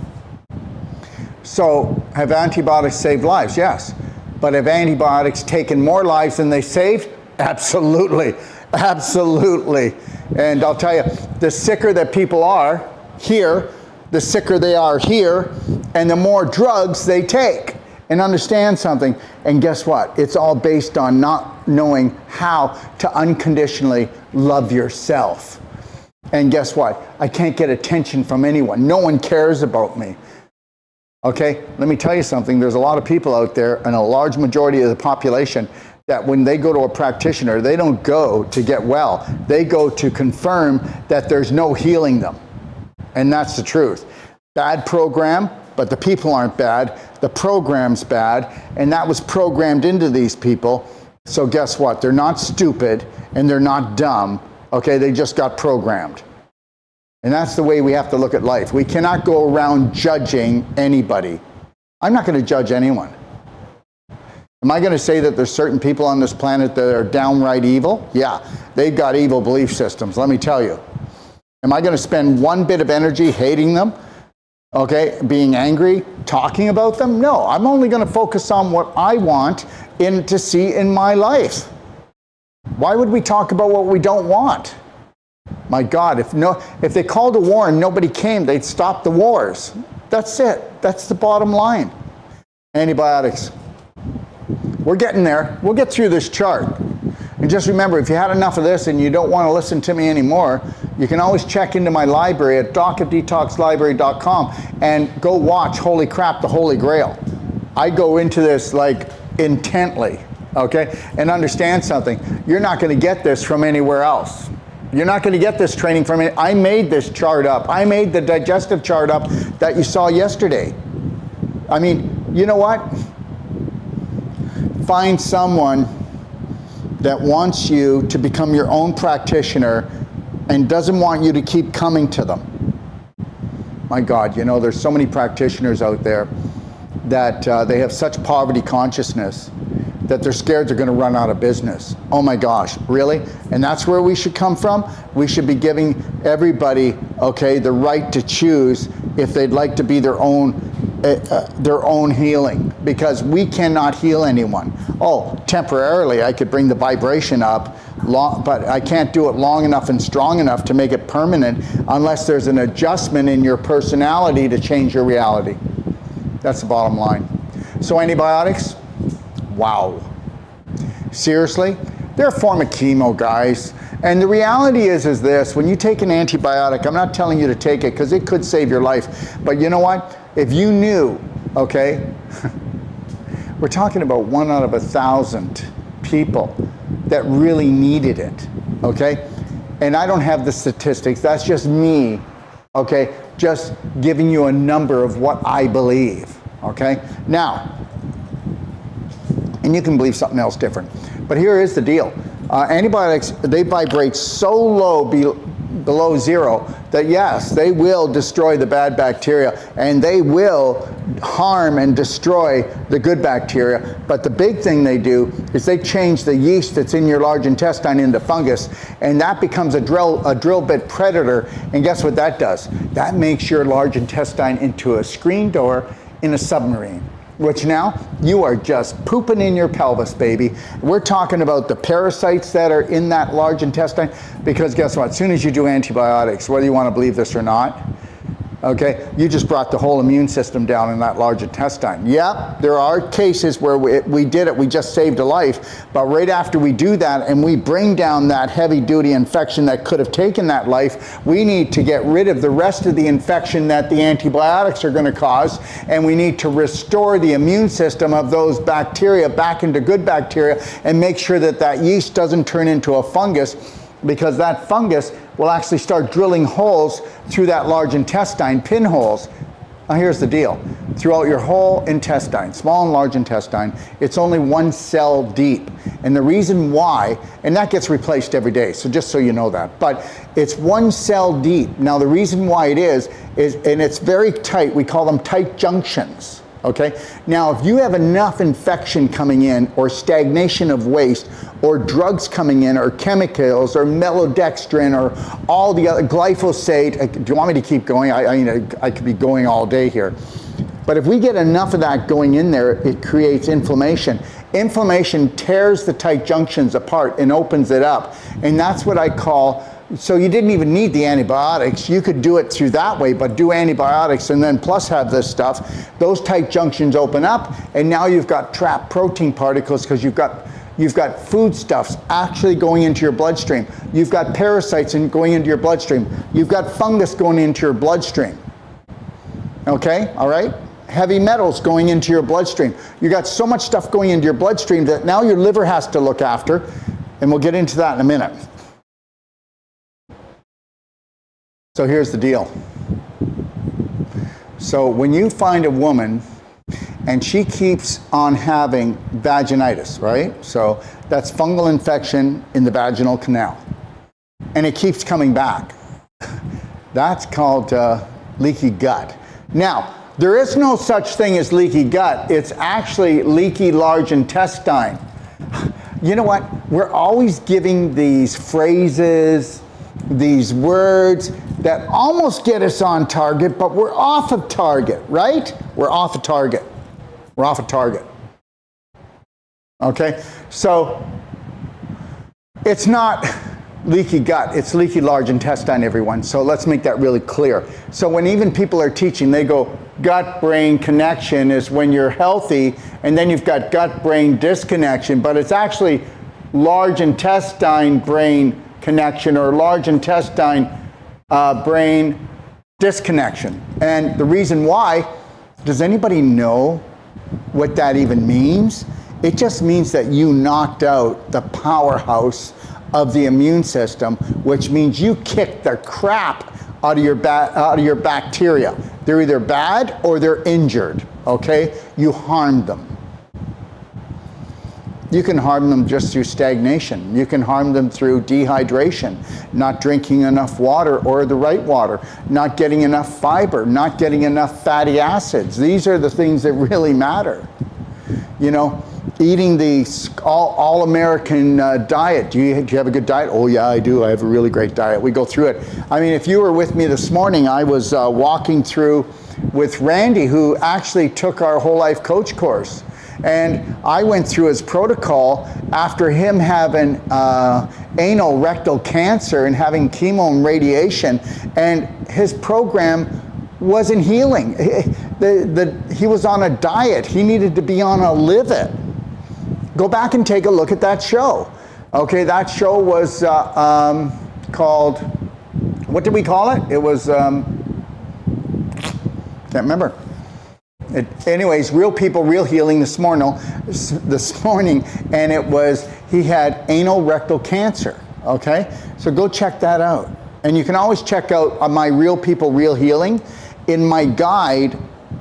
Speaker 1: So, have antibiotics saved lives? Yes. But have antibiotics taken more lives than they saved? Absolutely. Absolutely. And I'll tell you, the sicker that people are here, the sicker they are here, and the more drugs they take. And understand something, and guess what? It's all based on not knowing how to unconditionally love yourself. And guess what? I can't get attention from anyone. No one cares about me. Okay? Let me tell you something. There's a lot of people out there, and a large majority of the population, that when they go to a practitioner, they don't go to get well. They go to confirm that there's no healing them. And that's the truth. Bad program, but the people aren't bad. The program's bad, and that was programmed into these people. So guess what? They're not stupid, and they're not dumb. Okay, they just got programmed. And that's the way we have to look at life. We cannot go around judging anybody. I'm not going to judge anyone. Am I going to say that there's certain people on this planet that are downright evil? Yeah, they've got evil belief systems, let me tell you. Am I going to spend one bit of energy hating them? Okay, being angry, talking about them? No, I'm only going to focus on what I want to see in my life. Why would we talk about what we don't want? My God, if they called a war and nobody came, they'd stop the wars. That's it. That's the bottom line. Antibiotics. We're getting there. We'll get through this chart. And just remember, if you had enough of this and you don't want to listen to me anymore, you can always check into my library at docofdetoxlibrary.com and go watch Holy Crap, the Holy Grail. I go into this like intently, okay? And understand something. You're not going to get this from anywhere else. You're not going to get this training from it. I made this chart up. I made the digestive chart up that you saw yesterday. I mean, you know what? Find someone that wants you to become your own practitioner and doesn't want you to keep coming to them. My God, you know, there's so many practitioners out there that they have such poverty consciousness that they're scared they're going to run out of business. Oh my gosh, really? And that's where we should come from? We should be giving everybody, okay, the right to choose if they'd like to be their own healing, because we cannot heal anyone. Oh, temporarily I could bring the vibration up, but I can't do it long enough and strong enough to make it permanent unless there's an adjustment in your personality to change your reality. That's the bottom line. So antibiotics, wow. Seriously, They're a form of chemo, guys. And the reality is this, when you take an antibiotic, I'm not telling you to take it because it could save your life. But you know what? If you knew, okay, we're talking about 1 out of 1,000 people that really needed it, okay? And I don't have the statistics, that's just me, okay? Just giving you a number of what I believe, okay? Now, and you can believe something else different. But here is the deal. Antibiotics, they vibrate so low below zero that yes, they will destroy the bad bacteria and they will harm and destroy the good bacteria. But the big thing they do is they change the yeast that's in your large intestine into fungus, and that becomes a drill bit predator. And guess what that does? That makes your large intestine into a screen door in a submarine, which now you are just pooping in your pelvis, baby. We're talking about the parasites that are in that large intestine, because guess what? As soon as you do antibiotics, whether you want to believe this or not, okay, you just brought the whole immune system down in that large intestine. Yep, there are cases where we did it, we just saved a life, but right after we do that and we bring down that heavy-duty infection that could have taken that life, we need to get rid of the rest of the infection that the antibiotics are going to cause, and we need to restore the immune system of those bacteria back into good bacteria and make sure that that yeast doesn't turn into a fungus, because that fungus will actually start drilling holes through that large intestine, pinholes. Now here's the deal. Throughout your whole intestine, small and large intestine, it's only 1 cell deep. And the reason why, and that gets replaced every day, so just so you know that, but it's 1 cell deep. Now the reason why it is, and it's very tight, we call them tight junctions. Okay? Now, if you have enough infection coming in, or stagnation of waste, or drugs coming in, or chemicals, or melodextrin, or all the other, glyphosate, do you want me to keep going? I could be going all day here. But if we get enough of that going in there, it creates inflammation. Inflammation tears the tight junctions apart and opens it up. And that's what I call, so you didn't even need the antibiotics. You could do it through that way, but do antibiotics and then plus have this stuff. Those tight junctions open up, and now you've got trapped protein particles because you've got foodstuffs actually going into your bloodstream. You've got parasites going into your bloodstream. You've got fungus going into your bloodstream. Okay, all right? Heavy metals going into your bloodstream. You got so much stuff going into your bloodstream that now your liver has to look after, and we'll get into that in a minute. So here's the deal. So when you find a woman and she keeps on having vaginitis, right? So that's fungal infection in the vaginal canal, and it keeps coming back. That's called leaky gut. Now, there is no such thing as leaky gut. It's actually leaky large intestine. You know what? We're always giving these phrases, these words that almost get us on target, but we're off of target, right? We're off of target. We're off of target. Okay? So it's not leaky gut, it's leaky large intestine, everyone. So let's make that really clear. So when even people are teaching, they go, gut-brain connection is when you're healthy, and then you've got gut-brain disconnection, but it's actually large intestine-brain connection, or large intestine brain disconnection. And the reason why, does anybody know what that even means? It just means that you knocked out the powerhouse of the immune system, which means you kicked the crap out of your bacteria. They're either bad or they're injured, okay? You harmed them. You can harm them just through stagnation. You can harm them through dehydration, not drinking enough water or the right water, not getting enough fiber, not getting enough fatty acids. These are the things that really matter. You know, eating the all-American diet. Do you have a good diet? Oh yeah, I do. I have a really great diet. We go through it. I mean, if you were with me this morning, I was walking through with Randy, who actually took our whole life coach course. And I went through his protocol after him having anal rectal cancer and having chemo and radiation, and his program wasn't healing. He was on a diet. He needed to be on a live-it. Go back and take a look at that show. Okay, that show was called, what did we call it? It was, can't remember. Anyways, Real People, Real Healing this morning, and it was, he had anal rectal cancer, okay? So go check that out. And you can always check out my Real People, Real Healing in my guide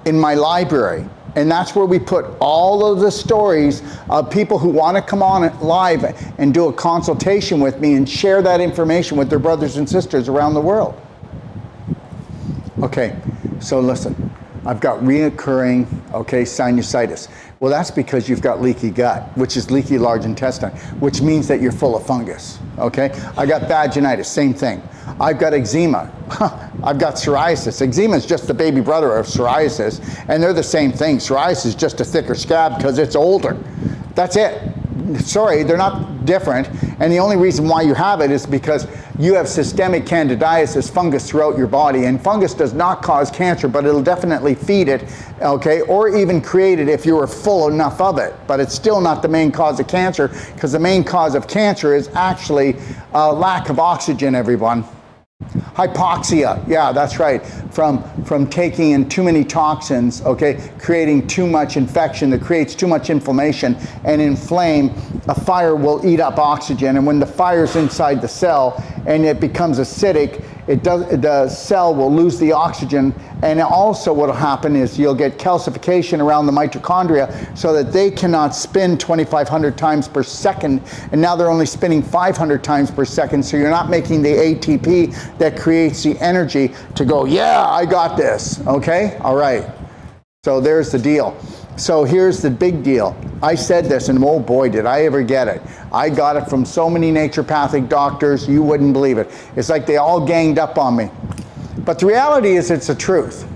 Speaker 1: in my library. And that's where we put all of the stories of people who want to come on live and do a consultation with me and share that information with their brothers and sisters around the world. Okay, so listen. I've got reoccurring, okay, sinusitis. Well, that's because you've got leaky gut, which is leaky large intestine, which means that you're full of fungus, okay? I got vaginitis, same thing. I've got eczema. I've got psoriasis. Eczema is just the baby brother of psoriasis, and they're the same thing. Psoriasis is just a thicker scab because it's older. That's it. Sorry, they're not different. And the only reason why you have it is because you have systemic candidiasis, fungus throughout your body. And fungus does not cause cancer, but it'll definitely feed it, okay, or even create it if you were full enough of it. But it's still not the main cause of cancer, because the main cause of cancer is actually lack of oxygen, everyone. Hypoxia, yeah, that's right. From taking in too many toxins, okay, creating too much infection that creates too much inflammation and inflame. A fire will eat up oxygen, and when the fire's inside the cell and it becomes acidic, the cell will lose the oxygen, and also what will happen is you'll get calcification around the mitochondria so that they cannot spin 2,500 times per second, and now they're only spinning 500 times per second, so you're not making the ATP that creates the energy to go, yeah, I got this, okay? All right, so there's the deal. So here's the big deal. I said this, and oh boy, did I ever get it. I got it from so many naturopathic doctors, you wouldn't believe it. It's like they all ganged up on me. But the reality is it's the truth.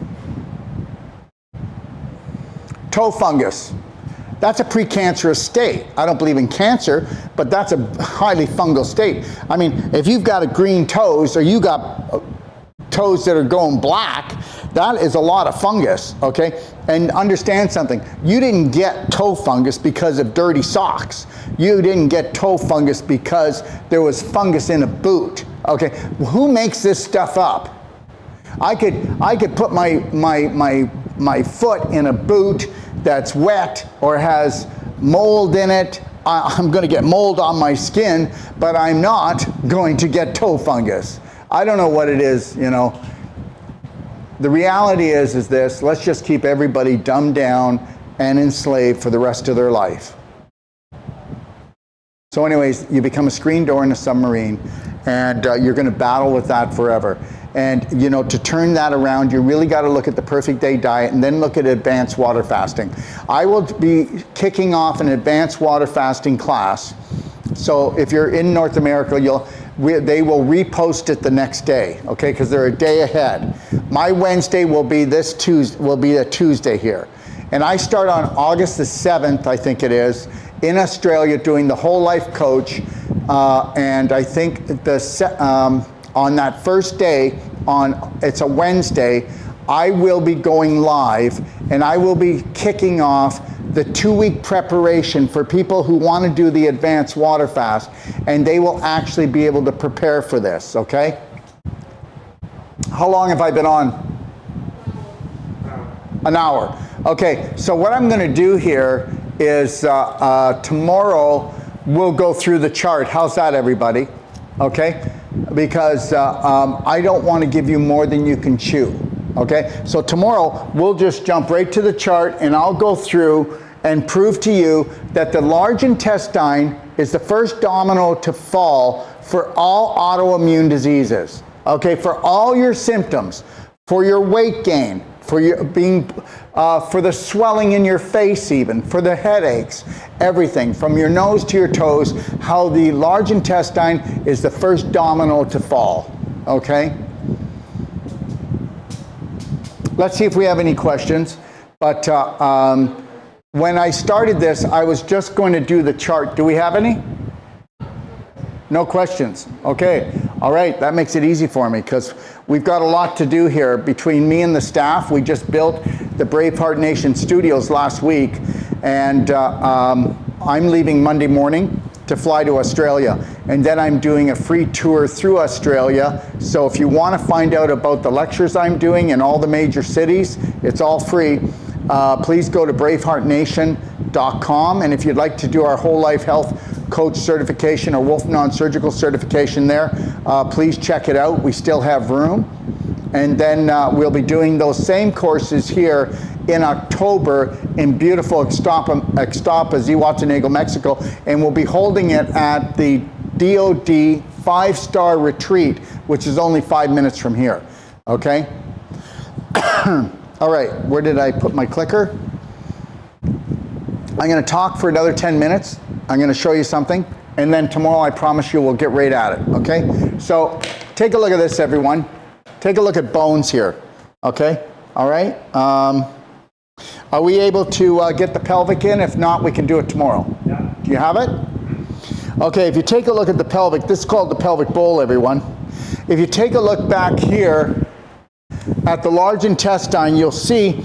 Speaker 1: Toe fungus. That's a precancerous state. I don't believe in cancer, but that's a highly fungal state. I mean, if you've got a green toes or you got toes that are going black, that is a lot of fungus, okay? And understand something, you didn't get toe fungus because of dirty socks. You didn't get toe fungus because there was fungus in a boot, okay? Who makes this stuff up? I could put my foot in a boot that's wet or has mold in it. I'm going to get mold on my skin, but I'm not going to get toe fungus. I don't know what it is, you know. The reality is this: let's just keep everybody dumbed down and enslaved for the rest of their life. So anyways, you become a screen door in a submarine, and you're going to battle with that forever. And you know, to turn that around, you really got to look at the Perfect Day diet and then look at advanced water fasting. I will be kicking off an advanced water fasting class. So if you're in North America, they will repost it the next day, okay? Because they're a day ahead. My Wednesday will be a Tuesday here. And I start on August the 7th, I think it is, in Australia doing the whole life coach. And I think on that first day, it's a Wednesday, I will be going live and I will be kicking off the 2-week preparation for people who want to do the advanced water fast, and they will actually be able to prepare for this, okay? How long have I been on? An hour. Okay, so what I'm going to do here is tomorrow we'll go through the chart. How's that, everybody? Okay? Because I don't want to give you more than you can chew. Okay? So tomorrow we'll just jump right to the chart, and I'll go through and prove to you that the large intestine is the first domino to fall for all autoimmune diseases. Okay? For all your symptoms, for your weight gain, for your for the swelling in your face, even for the headaches, everything from your nose to your toes, how the large intestine is the first domino to fall. Okay? Let's see if we have any questions. But when I started this, I was just going to do the chart. Do we have any? No questions. Okay. All right. That makes it easy for me because we've got a lot to do here between me and the staff. We just built the Braveheart Nation studios last week, and I'm leaving Monday morning, to fly to Australia. And then I'm doing a free tour through Australia. So if you want to find out about the lectures I'm doing in all the major cities, it's all free. Please go to braveheartnation.com. And if you'd like to do our whole life health coach certification or Wolf non-surgical certification there, please check it out. We still have room. And then we'll be doing those same courses here in October in beautiful Ixtapa, Zihuatanejo, Mexico, and we'll be holding it at the DOD 5-star retreat, which is only 5 minutes from here, okay? All right, where did I put my clicker? I'm gonna talk for another 10 minutes. I'm gonna show you something, and then tomorrow I promise you we'll get right at it, okay? So take a look at this, everyone. Take a look at bones here, okay? All right? Are we able to get the pelvic in? If not, we can do it tomorrow. Yeah. Do you have it? Okay, if you take a look at the pelvic, this is called the pelvic bowl, everyone. If you take a look back here at the large intestine, you'll see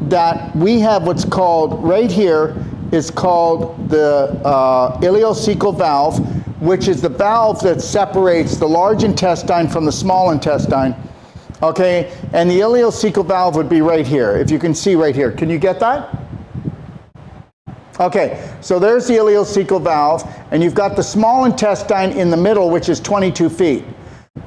Speaker 1: that we have what's called, right here, is called the ileocecal valve, which is the valve that separates the large intestine from the small intestine. Okay, and the ileocecal valve would be right here, if you can see right here. Can you get that? Okay, so there's the ileocecal valve, and you've got the small intestine in the middle, which is 22 feet.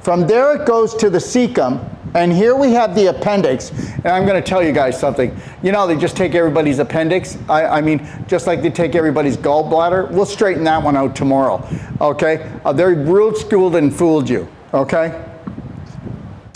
Speaker 1: From there it goes to the cecum, and here we have the appendix. And I'm going to tell you guys something. You know, they just take everybody's appendix. I mean, just like they take everybody's gallbladder. We'll straighten that one out tomorrow, okay? They're ruled, schooled, and fooled you, okay?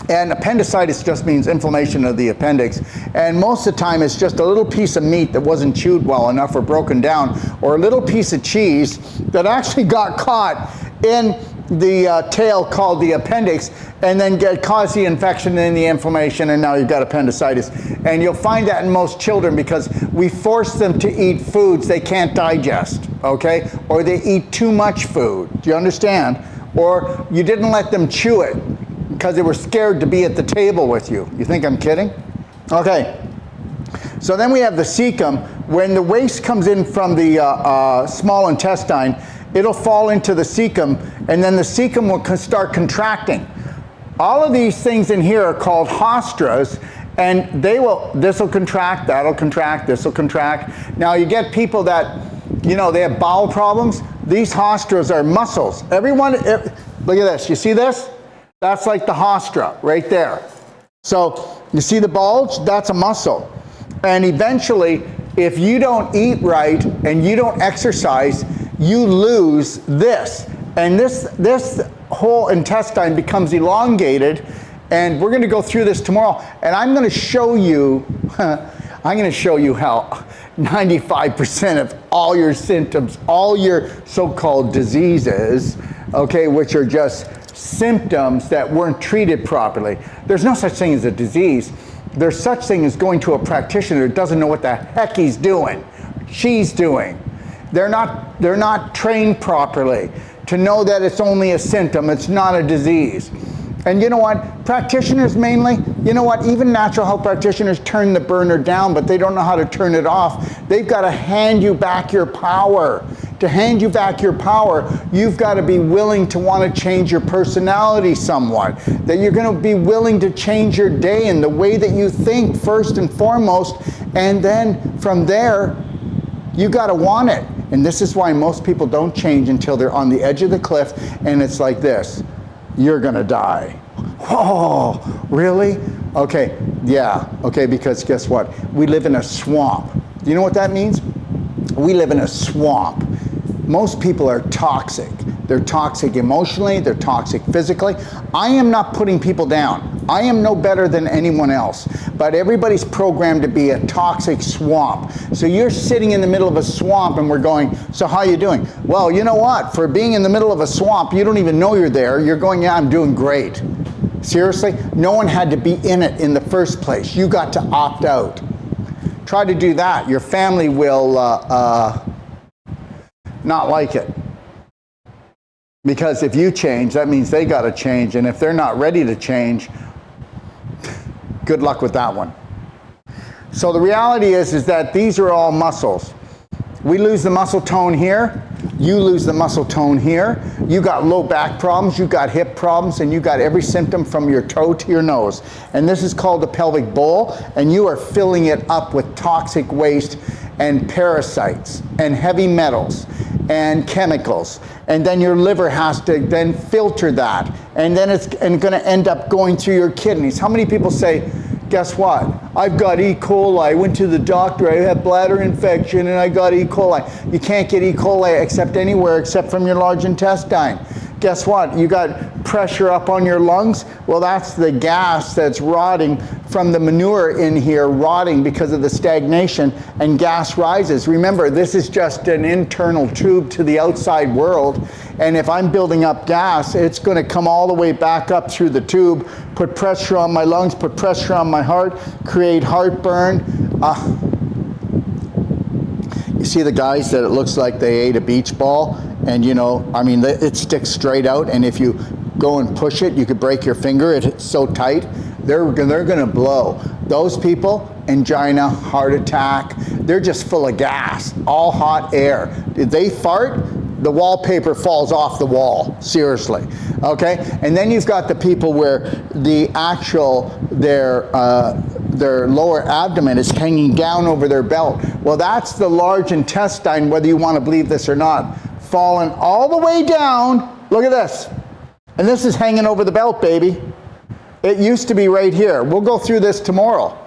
Speaker 1: And appendicitis just means inflammation of the appendix. And most of the time it's just a little piece of meat that wasn't chewed well enough or broken down, or a little piece of cheese that actually got caught in the tail called the appendix, and then cause the infection and the inflammation, and now you've got appendicitis. And you'll find that in most children because we force them to eat foods they can't digest, okay? Or they eat too much food, do you understand? Or you didn't let them chew it because they were scared to be at the table with you. You think I'm kidding? Okay. So then we have the cecum. When the waste comes in from the small intestine, it'll fall into the cecum, and then the cecum will start contracting. All of these things in here are called haustras, and this will contract, that'll contract, this will contract. Now you get people that, you know, they have bowel problems. These haustras are muscles. Everyone, look at this, you see this? That's like the haustra right there. So you see the bulge? That's a muscle. And eventually, if you don't eat right and you don't exercise, you lose this. And this whole intestine becomes elongated. And we're going to go through this tomorrow. And I'm going to show you, how 95% of all your symptoms, all your so-called diseases, okay, which are just symptoms that weren't treated properly. There's no such thing as a disease. There's such thing as going to a practitioner that doesn't know what the heck he's doing, she's doing. They're not trained properly to know that it's only a symptom, it's not a disease. And you know what? Practitioners mainly, you know what? Even natural health practitioners turn the burner down, but they don't know how to turn it off. They've got to hand you back your power. To hand you back your power, you've got to be willing to want to change your personality somewhat. That you're going to be willing to change your day and the way that you think first and foremost. And then from there, you got to want it. And this is why most people don't change until they're on the edge of the cliff and it's like this. You're gonna die. Oh, really? Okay, yeah, okay, because guess what? We live in a swamp. Do you know what that means? We live in a swamp. Most people are toxic. They're toxic emotionally, they're toxic physically. I am not putting people down. I am no better than anyone else, but everybody's programmed to be a toxic swamp. So you're sitting in the middle of a swamp and we're going, so how you doing? Well, you know what? For being in the middle of a swamp, you don't even know you're there. You're going, yeah, I'm doing great. Seriously? No one had to be in it in the first place. You got to opt out. Try to do that. Your family will not like it. Because if you change, that means they got to change. And if they're not ready to change, good luck with that one. So the reality is that these are all muscles. We lose the muscle tone here. you lose the muscle tone here, you got low back problems, you got hip problems, and you got every symptom from your toe to your nose. And this is called the pelvic bowl, and you are filling it up with toxic waste and parasites and heavy metals and chemicals, and then your liver has to then filter that, and then it's going to end up going through your kidneys. How many people say, guess what, I've got E. coli, I went to the doctor, I have bladder infection and I got E. coli. You can't get E. coli except anywhere except from your large intestine. Guess what, you got pressure up on your lungs? Well, that's the gas that's rotting from the manure in here, rotting because of the stagnation, and gas rises. Remember, this is just an internal tube to the outside world, and if I'm building up gas, it's going to come all the way back up through the tube, put pressure on my lungs, put pressure on my heart, create heartburn. You see the guys that it looks like they ate a beach ball, and you know, I mean, it sticks straight out, and if you go and push it, you could break your finger. It's so tight, they're gonna blow. Those people, angina, heart attack, they're just full of gas, all hot air. If they fart, the wallpaper falls off the wall, seriously, okay? And then you've got the people where the actual, their lower abdomen is hanging down over their belt. Well, that's the large intestine, whether you want to believe this or not, fallen all the way down. Look at this. And this is hanging over the belt, baby. It used to be right here. We'll go through this tomorrow.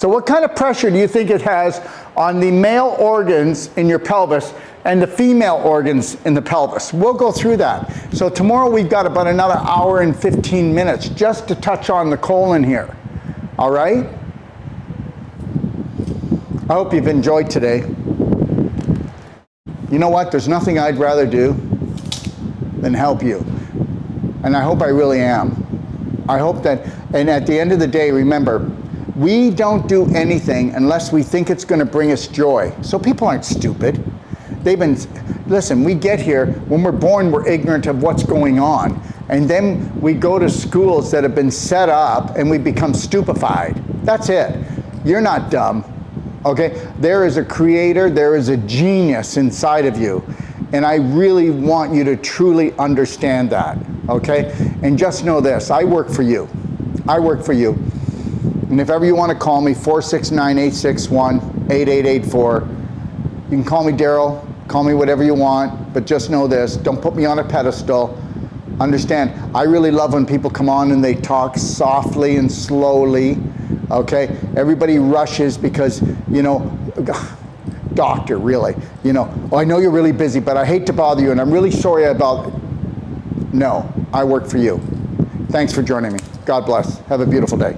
Speaker 1: So what kind of pressure do you think it has on the male organs in your pelvis and the female organs in the pelvis? We'll go through that. So tomorrow we've got about another hour and 15 minutes just to touch on the colon here. All right? I hope you've enjoyed today. You know what? There's nothing I'd rather do than help you. And I hope I really am. I hope that, and at the end of the day, remember, we don't do anything unless we think it's going to bring us joy. So people aren't stupid. Listen, we get here, when we're born, we're ignorant of what's going on. And then we go to schools that have been set up and we become stupefied. That's it. You're not dumb, okay? There is a creator, there is a genius inside of you. And I really want you to truly understand that, okay? And just know this, I work for you. I work for you. And if ever you want to call me, 469-861-8884. You can call me Daryl, call me whatever you want, but just know this, don't put me on a pedestal. Understand, I really love when people come on and they talk softly and slowly, okay? Everybody rushes because, you know, doctor, really, you know, oh, I know you're really busy, but I hate to bother you, and I'm really sorry about it. No, I work for you. Thanks for joining me. God bless. Have a beautiful day.